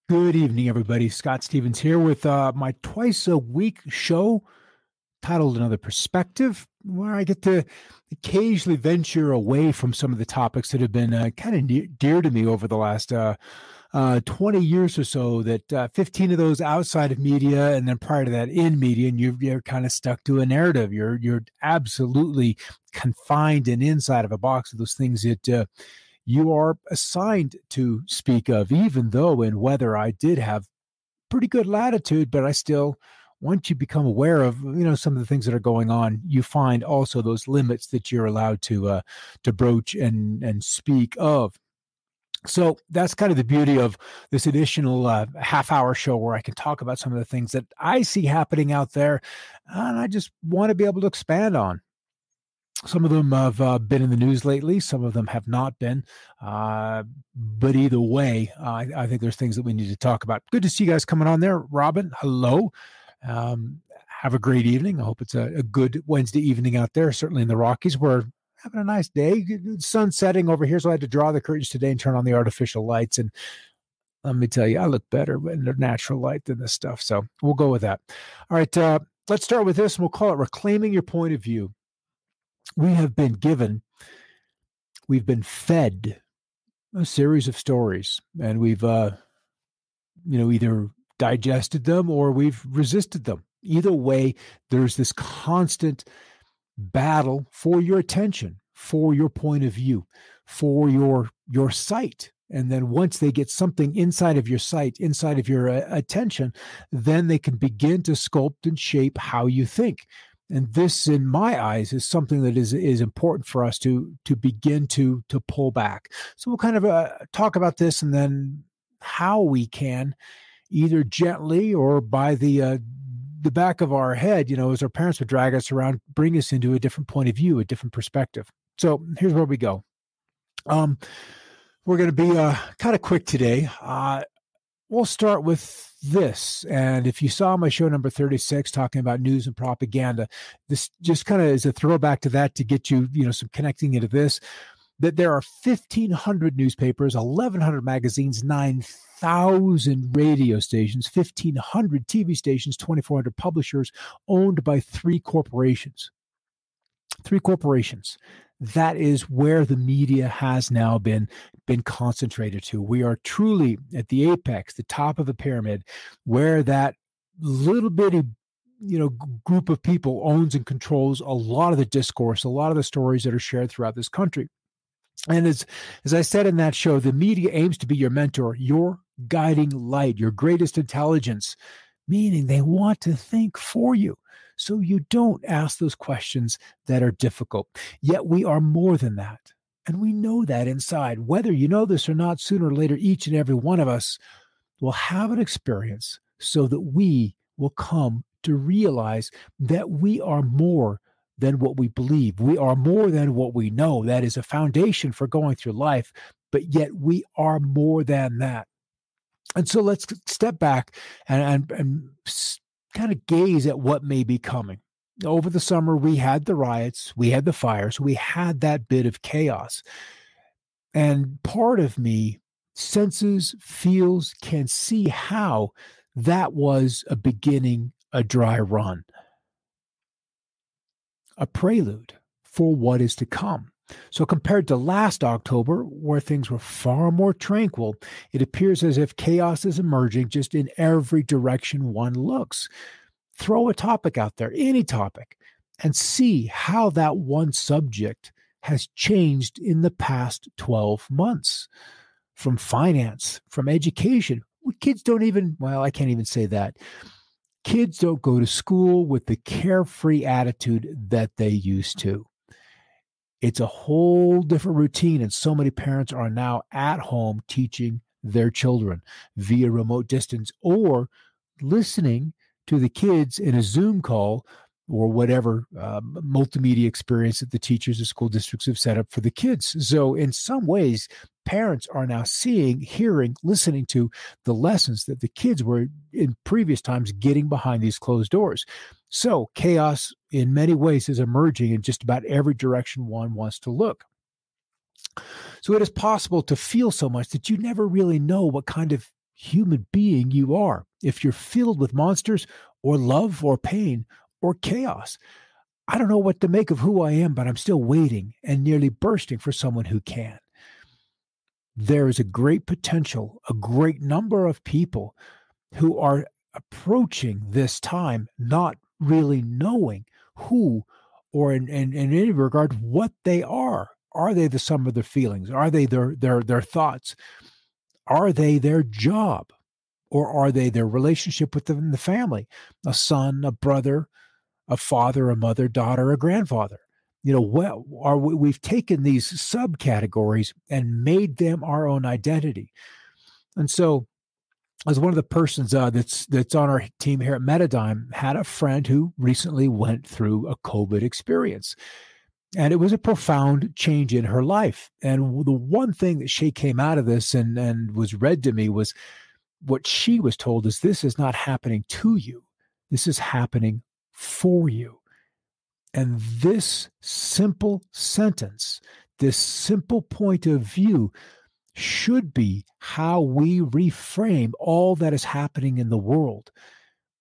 Good evening, everybody. Scott Stevens here with my twice a week show titled Another Perspective, where I get to occasionally venture away from some of the topics that have been kind of dear to me over the last 20 years or so, that 15 of those outside of media, and then prior to that in media, and you're kind of stuck to a narrative. You're absolutely confined and inside of a box of those things that you are assigned to speak of, even though in weather I did have pretty good latitude, but I still, once you become aware of, some of the things that are going on, you find also those limits that you're allowed to broach and speak of. So that's kind of the beauty of this additional half-hour show, where I can talk about some of the things that I see happening out there, and I just want to be able to expand on. Some of them have been in the news lately. Some of them have not been. But either way, I think there's things that we need to talk about. Good to see you guys coming on there. Robin, hello. Have a great evening. I hope it's a good Wednesday evening out there, certainly in the Rockies. We're having a nice day. Sun setting over here, so I had to draw the curtains today and turn on the artificial lights. And let me tell you, I look better in the natural light than this stuff. So we'll go with that. All right, let's start with this, and we'll call it Reclaiming Your Point of View. We've been fed a series of stories, and we've, either digested them or we've resisted them. Either way, there's this constant battle for your attention, for your point of view, for your sight. And then once they get something inside of your sight, inside of your attention, then they can begin to sculpt and shape how you think. And this, in my eyes, is something that is important for us to begin to pull back. So we'll kind of talk about this, and then how we can, either gently or by the back of our head, as our parents would drag us around, bring us into a different point of view, a different perspective. So here's where we go. We're going to be kind of quick today. We'll start with this. And if you saw my show number 36 talking about news and propaganda, this just kind of is a throwback to that, to get you, some connecting into this, that there are 1,500 newspapers, 1,100 magazines, 9,000 radio stations, 1,500 TV stations, 2,400 publishers, owned by three corporations. Three corporations. That is where the media has now been concentrated to. We are truly at the apex, the top of the pyramid, where that little bitty, group of people owns and controls a lot of the discourse, a lot of the stories that are shared throughout this country. And as I said in that show, the media aims to be your mentor, your guiding light, your greatest intelligence, meaning they want to think for you, so you don't ask those questions that are difficult. Yet we are more than that. And we know that inside. Whether you know this or not, sooner or later, each and every one of us will have an experience so that we will come to realize that we are more than what we believe. We are more than what we know. That is a foundation for going through life, but yet we are more than that. And so let's step back and kind of gaze at what may be coming. Over the summer, we had the riots, we had the fires, we had that bit of chaos. And part of me senses, feels, can see how that was a beginning, a dry run, a prelude for what is to come. So compared to last October, where things were far more tranquil, it appears as if chaos is emerging just in every direction one looks. Throw a topic out there, any topic, and see how that one subject has changed in the past 12 months. From finance, from education. Kids don't even, I can't even say that. Kids don't go to school with the carefree attitude that they used to. It's a whole different routine, and so many parents are now at home teaching their children via remote distance, or listening to the kids in a Zoom call or whatever multimedia experience that the teachers and school districts have set up for the kids. So in some ways, parents are now seeing, hearing, listening to the lessons that the kids were in previous times getting behind these closed doors. So chaos in many ways is emerging in just about every direction one wants to look. So it is possible to feel so much that you never really know what kind of human being you are, if you're filled with monsters or love or pain or chaos. I don't know what to make of who I am, but I'm still waiting and nearly bursting for someone who can. There is a great potential, a great number of people who are approaching this time not really knowing who or in any regard what they are. Are they the sum of their feelings? Are they their thoughts? Are they their job? Or are they their relationship within the family? A son, a brother, a father, a mother, daughter, a grandfather. We've taken these subcategories and made them our own identity. And so, as one of the persons that's on our team here at Metadime had a friend who recently went through a COVID experience. And it was a profound change in her life. And the one thing that she came out of this and was read to me was what she was told is this is not happening to you. This is happening for you. And this simple sentence, this simple point of view should be how we reframe all that is happening in the world.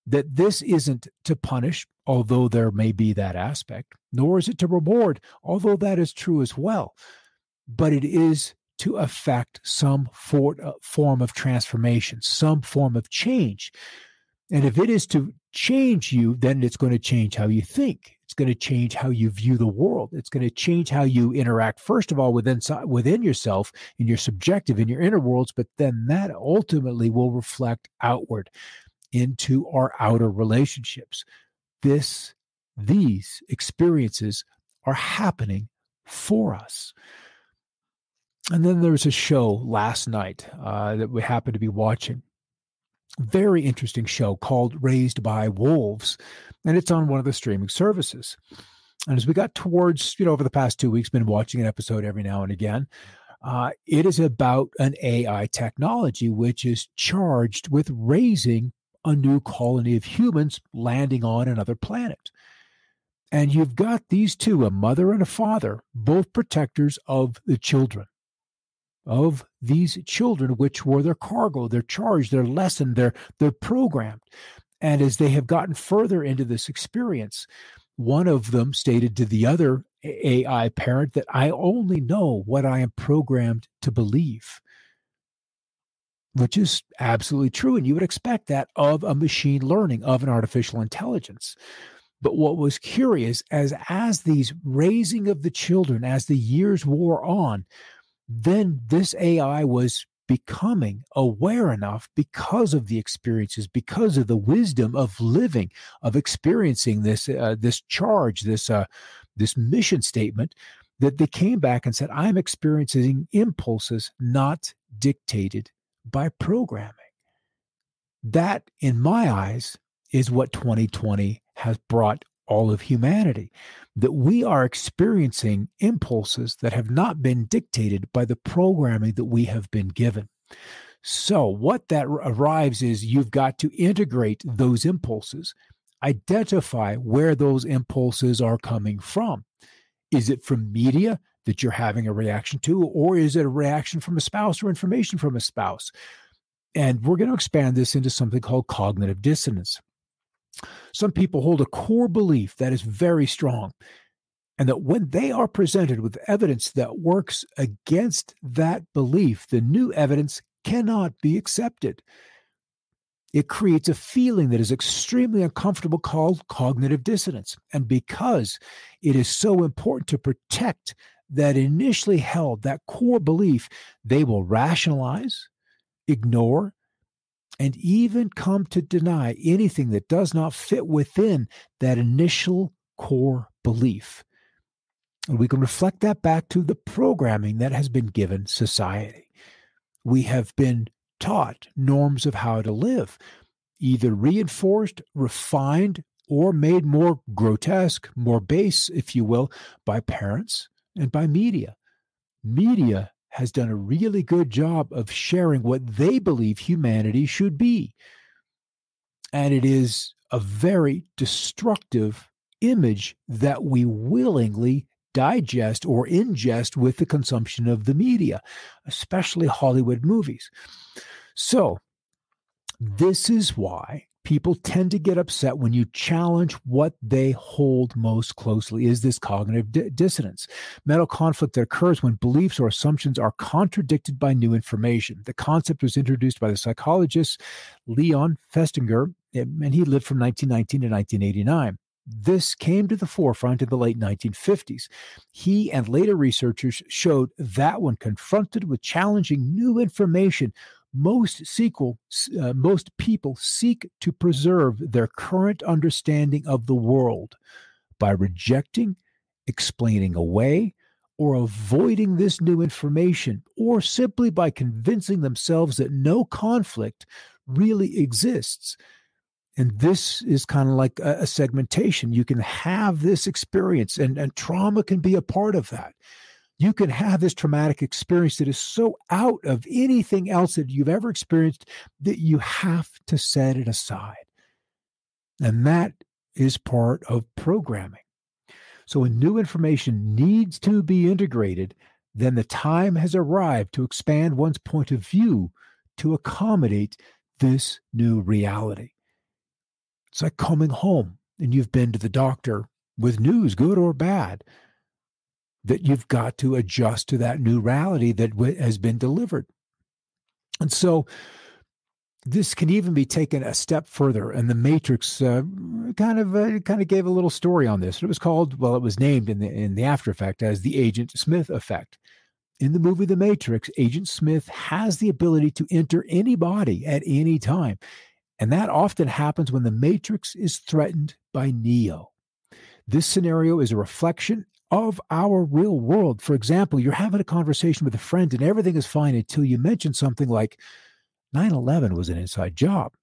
That this isn't to punish, although there may be that aspect, nor is it to reward, although that is true as well. But it is to affect some form of transformation, some form of change. And if it is to change you, then it's going to change how you think. It's going to change how you view the world. It's going to change how you interact, first of all, within yourself, in your subjective, in your inner worlds, but then that ultimately will reflect outward into our outer relationships. These experiences are happening for us. And then there was a show last night that we happened to be watching. Very interesting show called Raised by Wolves, and it's on one of the streaming services. And as we got towards, over the past 2 weeks, been watching an episode every now and again. It is about an AI technology which is charged with raising a new colony of humans landing on another planet. And you've got these two, a mother and a father, both protectors of the children. Of these children, which were their cargo, their charge, their lesson, they're programmed. And as they have gotten further into this experience, one of them stated to the other AI parent that I only know what I am programmed to believe, which is absolutely true. And you would expect that of a machine learning, of an artificial intelligence. But what was curious, as these raising of the children, as the years wore on, then this AI was becoming aware enough because of the experiences, because of the wisdom of living, of experiencing this charge, this mission statement, that they came back and said, I'm experiencing impulses not dictated by programming. That, in my eyes, is what 2020 has brought all of humanity, that we are experiencing impulses that have not been dictated by the programming that we have been given. So what that arrives is you've got to integrate those impulses, identify where those impulses are coming from. Is it from media that you're having a reaction to, or is it a reaction from a spouse or information from a spouse? And we're going to expand this into something called cognitive dissonance. Some people hold a core belief that is very strong, and that when they are presented with evidence that works against that belief, the new evidence cannot be accepted. It creates a feeling that is extremely uncomfortable called cognitive dissonance. And because it is so important to protect that initially held, that core belief, they will rationalize, ignore, and even come to deny anything that does not fit within that initial core belief. And we can reflect that back to the programming that has been given society. We have been taught norms of how to live, either reinforced, refined, or made more grotesque, more base, if you will, by parents and by media. Media has done a really good job of sharing what they believe humanity should be. And it is a very destructive image that we willingly digest or ingest with the consumption of the media, especially Hollywood movies. So This is why people tend to get upset when you challenge what they hold most closely, is this cognitive dissonance, mental conflict that occurs when beliefs or assumptions are contradicted by new information. The concept was introduced by the psychologist Leon Festinger, and he lived from 1919 to 1989. This came to the forefront in the late 1950s. He and later researchers showed that when confronted with challenging new information, most people seek to preserve their current understanding of the world by rejecting, explaining away, or avoiding this new information, or simply by convincing themselves that no conflict really exists. And this is kind of like a segmentation. You can have this experience, and trauma can be a part of that. You can have this traumatic experience that is so out of anything else that you've ever experienced that you have to set it aside. And that is part of programming. So when new information needs to be integrated, then the time has arrived to expand one's point of view to accommodate this new reality. It's like coming home and you've been to the doctor with news, good or bad, that you've got to adjust to that new reality that has been delivered. And so this can even be taken a step further. And the Matrix kind of gave a little story on this. It was called, well, it was named in the after effect as the Agent Smith effect. In the movie The Matrix, Agent Smith has the ability to enter any body at any time. And that often happens when the Matrix is threatened by Neo. This scenario is a reflection of our real world. For example, you're having a conversation with a friend and everything is fine until you mention something like 9/11 was an inside job.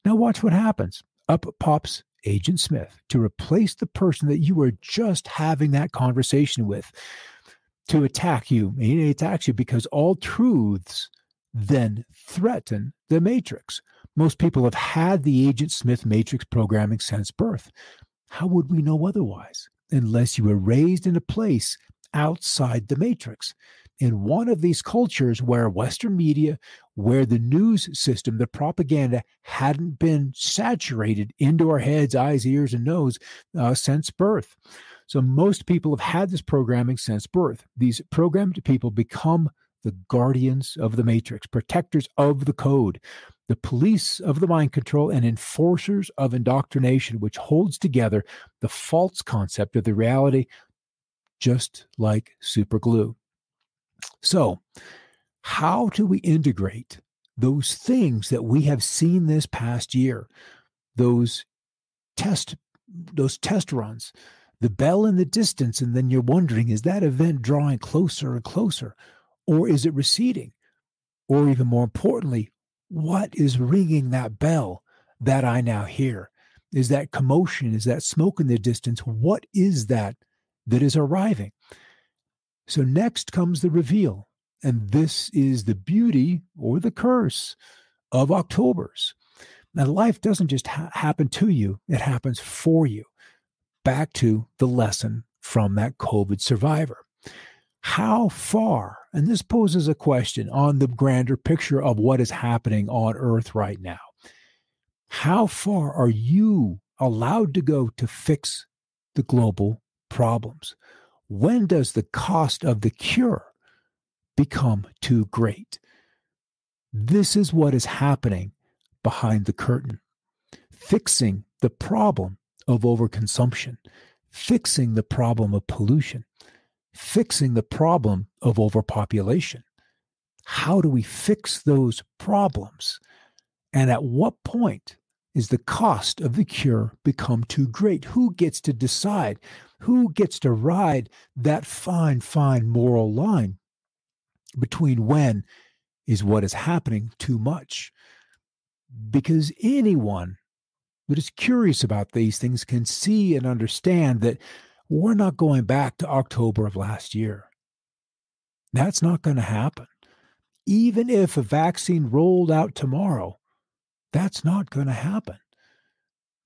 Now watch what happens. Up pops Agent Smith to replace the person that you were just having that conversation with, to attack you. He attacks you because all truths then threaten the Matrix. Most people have had the Agent Smith Matrix programming since birth. How would we know otherwise? Unless you were raised in a place outside the Matrix. In one of these cultures where Western media, where the news system, the propaganda hadn't been saturated into our heads, eyes, ears, and nose since birth. So most people have had this programming since birth. These programmed people become the guardians of the Matrix, protectors of the code, the police of the mind control, and enforcers of indoctrination, which holds together the false concept of the reality, just like super glue. So, how do we integrate those things that we have seen this past year, those test runs, the bell in the distance, and then you're wondering, is that event drawing closer and closer, or is it receding? Or even more importantly, what is ringing that bell that I now hear? Is that commotion? Is that smoke in the distance? What is that is arriving? So next comes the reveal. And this is the beauty or the curse of Octobers. Now, life doesn't just happen to you, it happens for you. Back to the lesson from that COVID survivor. How far, and this poses a question on the grander picture of what is happening on Earth right now. How far are you allowed to go to fix the global problems? When does the cost of the cure become too great? This is what is happening behind the curtain. Fixing the problem of overconsumption, fixing the problem of pollution, fixing the problem of overpopulation. How do we fix those problems? And at what point is the cost of the cure become too great? Who gets to decide? Who gets to ride that fine, fine moral line between when is what is happening too much? Because anyone that is curious about these things can see and understand that we're not going back to October of last year. That's not going to happen. Even if a vaccine rolled out tomorrow, that's not going to happen.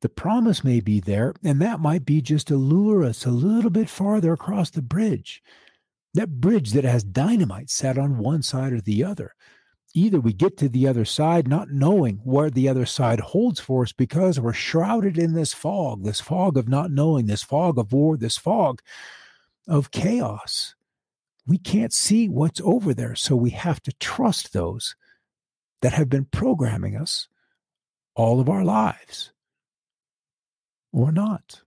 The promise may be there, and that might be just to lure us a little bit farther across the bridge. That bridge that has dynamite set on one side or the other. Either we get to the other side not knowing what the other side holds for us because we're shrouded in this fog of not knowing, this fog of war, this fog of chaos. We can't see what's over there, so we have to trust those that have been programming us all of our lives, or not.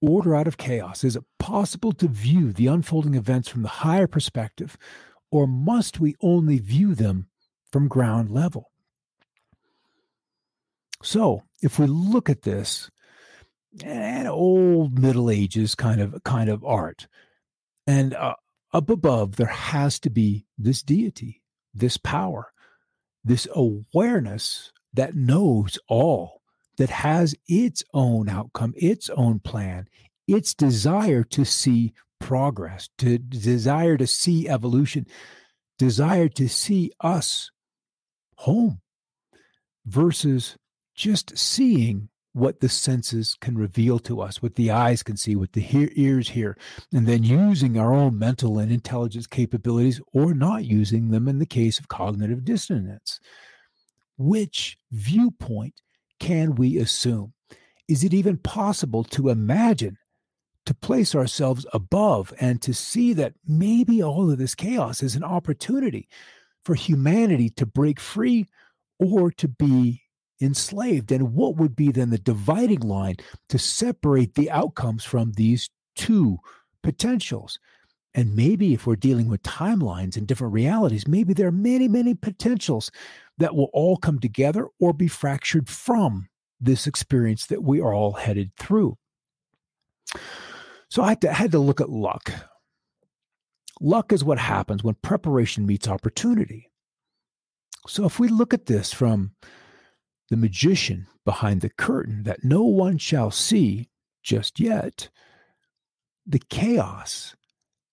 Order out of chaos. Is it possible to view the unfolding events from the higher perspective, or must we only view them from ground level? So, if we look at this, an old Middle Ages kind of art, and up above there has to be this deity, this power, this awareness that knows all, that has its own outcome, its own plan, its desire to see progress, to desire to see evolution, desire to see us home, versus just seeing what the senses can reveal to us, what the eyes can see, what the ears hear, and then using our own mental and intelligence capabilities, or not using them in the case of cognitive dissonance. Which viewpoint can we assume? Is it even possible to imagine, to place ourselves above and to see that maybe all of this chaos is an opportunity for humanity to break free or to be enslaved? And what would be then the dividing line to separate the outcomes from these two potentials? And maybe if we're dealing with timelines and different realities, maybe there are many, many potentials that will all come together or be fractured from this experience that we are all headed through. So I had to look at luck. Luck is what happens when preparation meets opportunity. So if we look at this from the magician behind the curtain that no one shall see just yet, the chaos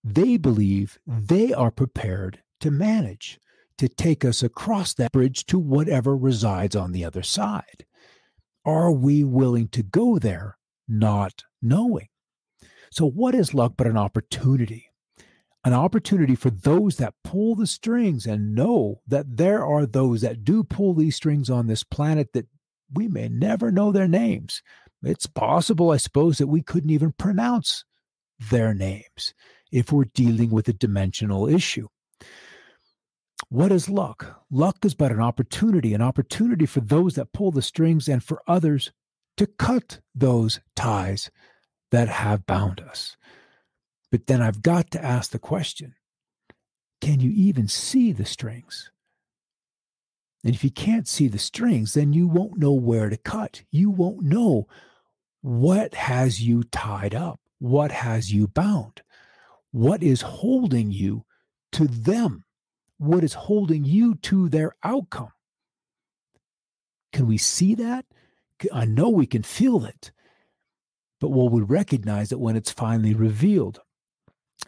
they believe they are prepared to manage, to take us across that bridge to whatever resides on the other side. Are we willing to go there, not knowing? So what is luck but an opportunity? An opportunity for those that pull the strings and know that there are those that do pull these strings on this planet that we may never know their names. It's possible, I suppose, that we couldn't even pronounce their names if we're dealing with a dimensional issue. What is luck? Luck is but an opportunity for those that pull the strings and for others to cut those ties that have bound us. But then I've got to ask the question, can you even see the strings? And if you can't see the strings, then you won't know where to cut. You won't know what has you tied up, what has you bound. What is holding you to them? What is holding you to their outcome? Can we see that? I know we can feel it, but will we recognize it when it's finally revealed?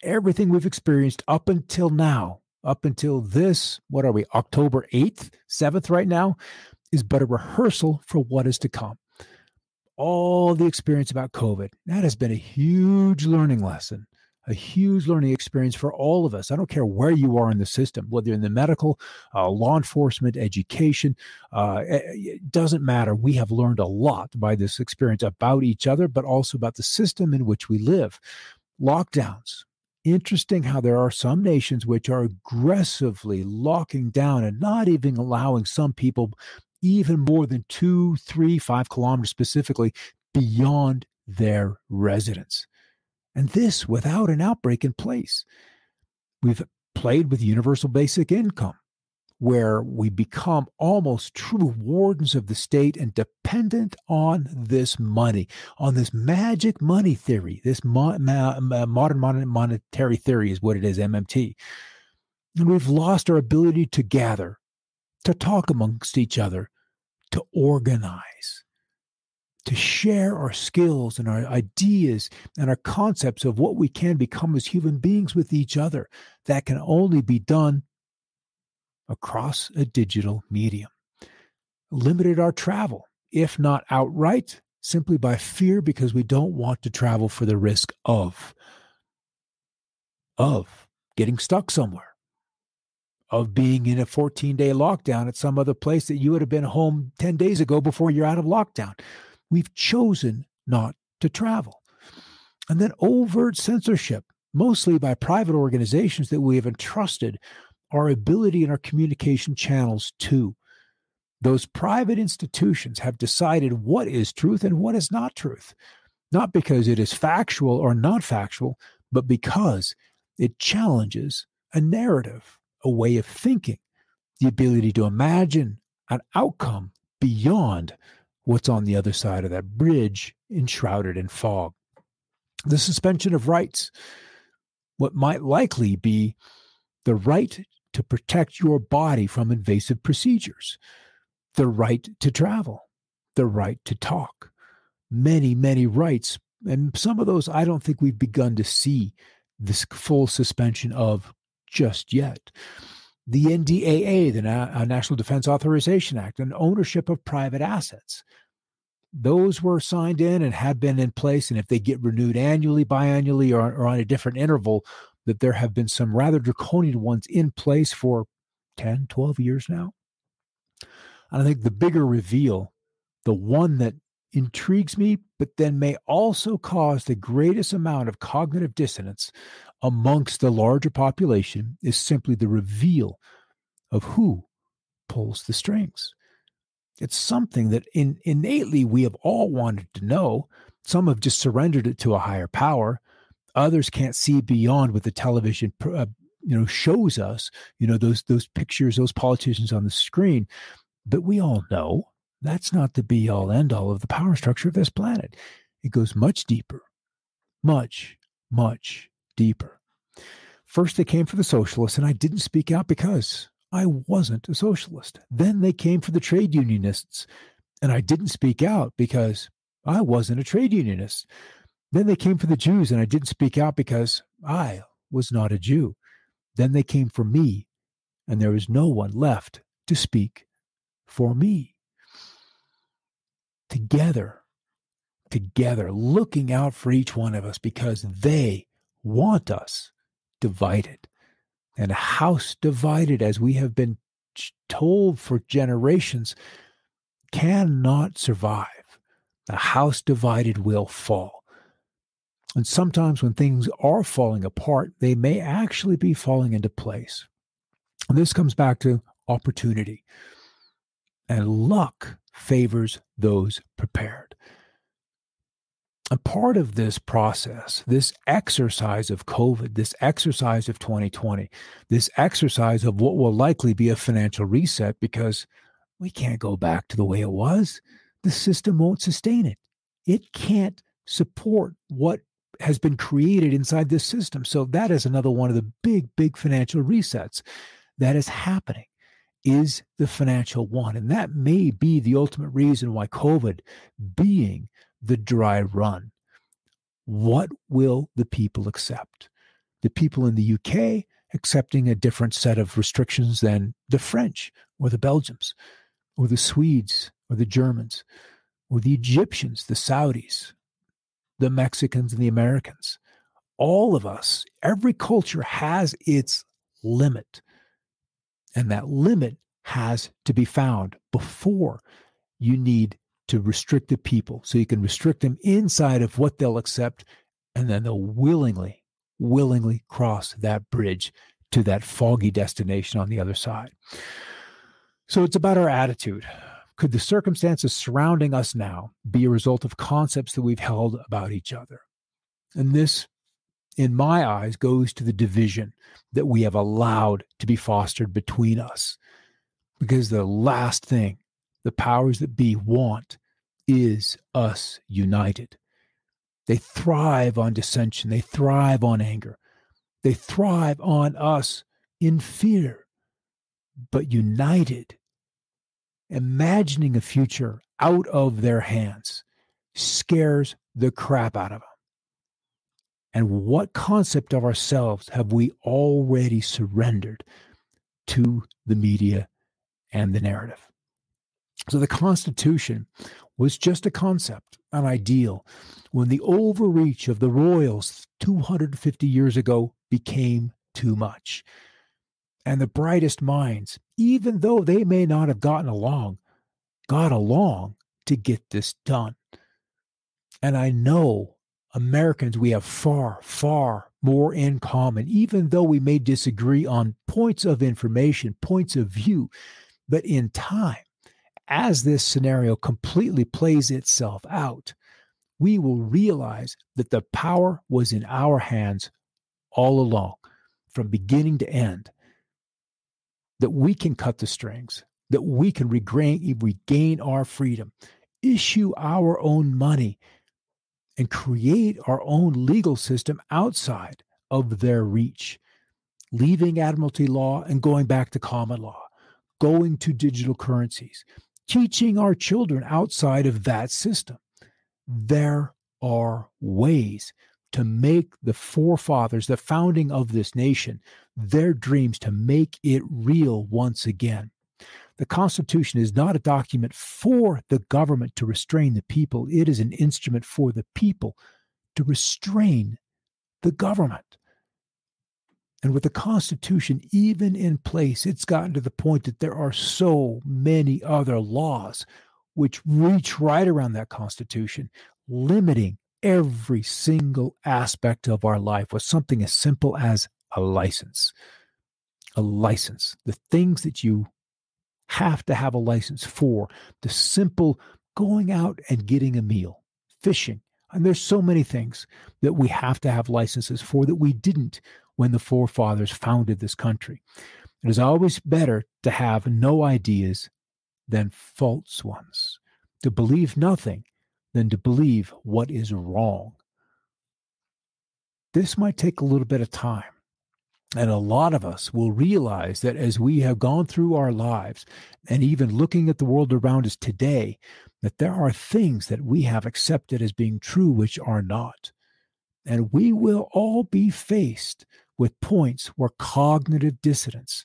Everything we've experienced up until now, up until this, what are we, October 8th, 7th right now, is but a rehearsal for what is to come. All the experience about COVID, that has been a huge learning lesson. A huge learning experience for all of us. I don't care where you are in the system, whether you're in the medical, law enforcement, education, it doesn't matter. We have learned a lot by this experience about each other, but also about the system in which we live. Lockdowns. Interesting how there are some nations which are aggressively locking down and not even allowing some people even more than 2, 3, 5 kilometers specifically beyond their residence. And this without an outbreak in place. We've played with universal basic income, where we become almost true wardens of the state and dependent on this money, on this magic money theory. This modern monetary theory is what it is, MMT. And we've lost our ability to gather, to talk amongst each other, to organize, to share our skills and our ideas and our concepts of what we can become as human beings with each other. That can only be done across a digital medium. Limited our travel, if not outright, simply by fear because we don't want to travel for the risk of getting stuck somewhere, of being in a 14-day lockdown at some other place that you would have been home 10 days ago before you're out of lockdown. We've chosen not to travel. And then overt censorship, mostly by private organizations that we have entrusted our ability and our communication channels to. Those private institutions have decided what is truth and what is not truth, not because it is factual or not factual, but because it challenges a narrative, a way of thinking, the ability to imagine an outcome beyond what's on the other side of that bridge enshrouded in fog. The suspension of rights, what might likely be the right to protect your body from invasive procedures, the right to travel, the right to talk, many, many rights. And some of those I don't think we've begun to see this full suspension of just yet. The NDAA, the National Defense Authorization Act, and ownership of private assets. Those were signed in and have been in place. And if they get renewed annually, biannually, or on a different interval, that there have been some rather draconian ones in place for 10, 12 years now. And I think the bigger reveal, the one that intrigues me, but then may also cause the greatest amount of cognitive dissonance amongst the larger population, is simply the reveal of who pulls the strings. It's something that innately we have all wanted to know. Some have just surrendered it to a higher power. Others can't see beyond what the television shows us, those pictures, those politicians on the screen. But we all know that's not the be-all, end-all of the power structure of this planet. It goes much deeper, much, much deeper. First, they came for the socialists, and I didn't speak out because I wasn't a socialist. Then they came for the trade unionists, and I didn't speak out because I wasn't a trade unionist. Then they came for the Jews, and I didn't speak out because I was not a Jew. Then they came for me, and there was no one left to speak for me. Together, looking out for each one of us because they want us divided. And a house divided, as we have been told for generations, cannot survive. A house divided will fall. And sometimes when things are falling apart, they may actually be falling into place. And this comes back to opportunity. And luck favors those prepared. A part of this process, this exercise of COVID, this exercise of 2020, this exercise of what will likely be a financial reset, because we can't go back to the way it was. The system won't sustain it. It can't support what has been created inside this system. So that is another one of the big, big financial resets that is happening, is the financial one. And that may be the ultimate reason why COVID being the dry run. What will the people accept? The people in the UK accepting a different set of restrictions than the French or the Belgians or the Swedes or the Germans or the Egyptians, the Saudis, the Mexicans and the Americans. All of us, every culture has its limit. And that limit has to be found before you need to restrict the people, so you can restrict them inside of what they'll accept, and then they'll willingly cross that bridge to that foggy destination on the other side. So it's about our attitude. Could the circumstances surrounding us now be a result of concepts that we've held about each other? And this, in my eyes, goes to the division that we have allowed to be fostered between us. Because the last thing the powers that be want is us united. They thrive on dissension. They thrive on anger. They thrive on us in fear. But united, imagining a future out of their hands scares the crap out of them. And what concept of ourselves have we already surrendered to the media and the narrative? So the Constitution was just a concept, an ideal, when the overreach of the royals 250 years ago became too much. and the brightest minds, even though they may not have got along to get this done. And I know Americans, we have far, far more in common, even though we may disagree on points of information, points of view. But in time, as this scenario completely plays itself out, we will realize that the power was in our hands all along, from beginning to end, that we can cut the strings, that we can regain our freedom, issue our own money, and create our own legal system outside of their reach, leaving admiralty law and going back to common law, going to digital currencies, teaching our children outside of that system. There are ways to make the forefathers, the founding of this nation, their dreams, to make it real once again. The Constitution is not a document for the government to restrain the people. It is an instrument for the people to restrain the government. And with the Constitution even in place, it's gotten to the point that there are so many other laws which reach right around that Constitution, limiting every single aspect of our life with something as simple as a license. A license. The things that you have to have a license for, the simple going out and getting a meal, fishing. And there's so many things that we have to have licenses for that we didn't when the forefathers founded this country. It is always better to have no ideas than false ones, to believe nothing than to believe what is wrong. This might take a little bit of time. And a lot of us will realize that as we have gone through our lives and even looking at the world around us today, that there are things that we have accepted as being true which are not. And we will all be faced with points where cognitive dissonance,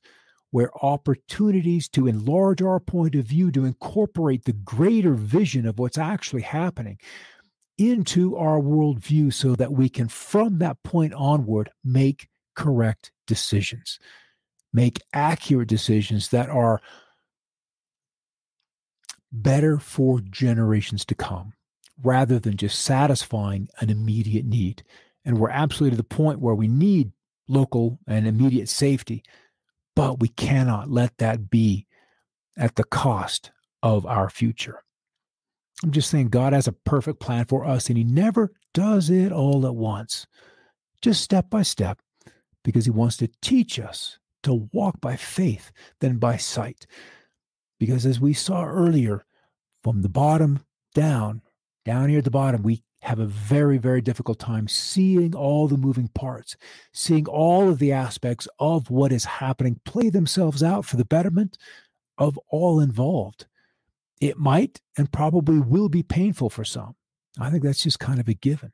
where opportunities to enlarge our point of view, to incorporate the greater vision of what's actually happening into our worldview so that we can, from that point onward, make correct decisions, make accurate decisions that are better for generations to come, rather than just satisfying an immediate need. And we're absolutely to the point where we need local and immediate safety, but we cannot let that be at the cost of our future. I'm just saying God has a perfect plan for us, and he never does it all at once, just step by step, because he wants to teach us to walk by faith than by sight. Because as we saw earlier, from the bottom down here at the bottom, we have a very, very difficult time seeing all the moving parts, seeing all of the aspects of what is happening play themselves out for the betterment of all involved. It might and probably will be painful for some. I think that's just kind of a given.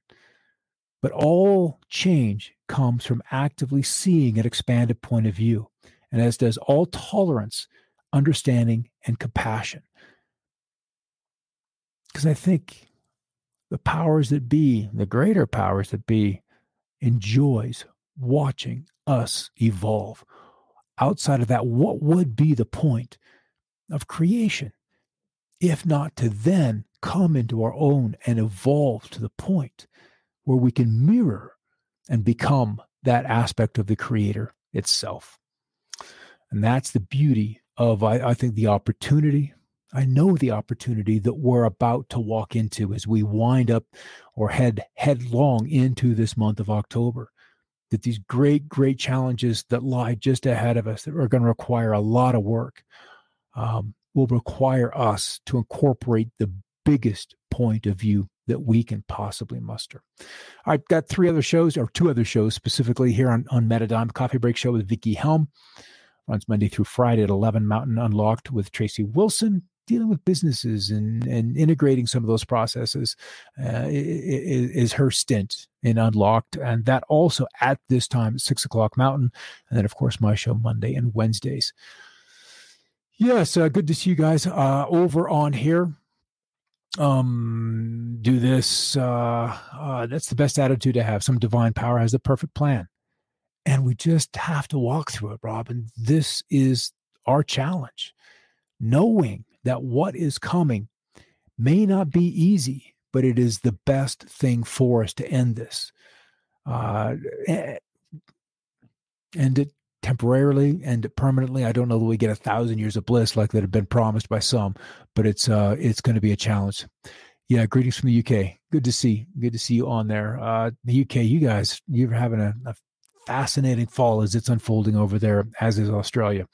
But all change comes from actively seeing an expanded point of view, and as does all tolerance, understanding, and compassion. Because I think the powers that be, the greater powers that be, enjoys watching us evolve. Outside of that, what would be the point of creation, if not to then come into our own and evolve to the point where we can mirror and become that aspect of the Creator itself? And that's the beauty of, I think, the opportunity. I know the opportunity that we're about to walk into as we wind up or head headlong into this month of October. That these great, great challenges that lie just ahead of us that are going to require a lot of work will require us to incorporate the biggest point of view that we can possibly muster. I've got two other shows specifically here on Metadime. Coffee Break Show with Vicky Helm. Runs Monday through Friday at 11 Mountain. Unlocked with Tracy Wilson, dealing with businesses and integrating some of those processes is her stint in Unlocked. And that also at this time at 6 o'clock Mountain. And then, of course, my show Monday and Wednesdays. Yes, good to see you guys over on here. Do this. That's the best attitude to have. Some divine power has the perfect plan. And we just have to walk through it, Rob. And this is our challenge, knowing that what is coming may not be easy, but it is the best thing for us to end this. End it temporarily, end it permanently. I don't know that we get 1,000 years of bliss like that have been promised by some, but it's going to be a challenge. Yeah, greetings from the UK. Good to see you on there. The UK, you guys, you're having a fascinating fall as it's unfolding over there, as is Australia.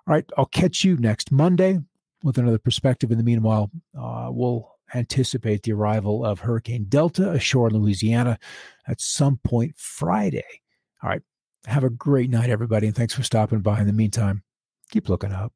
All right, I'll catch you next Monday with another perspective. In the meanwhile, we'll anticipate the arrival of Hurricane Delta ashore in Louisiana at some point Friday. All right, have a great night, everybody, and thanks for stopping by. In the meantime, keep looking up.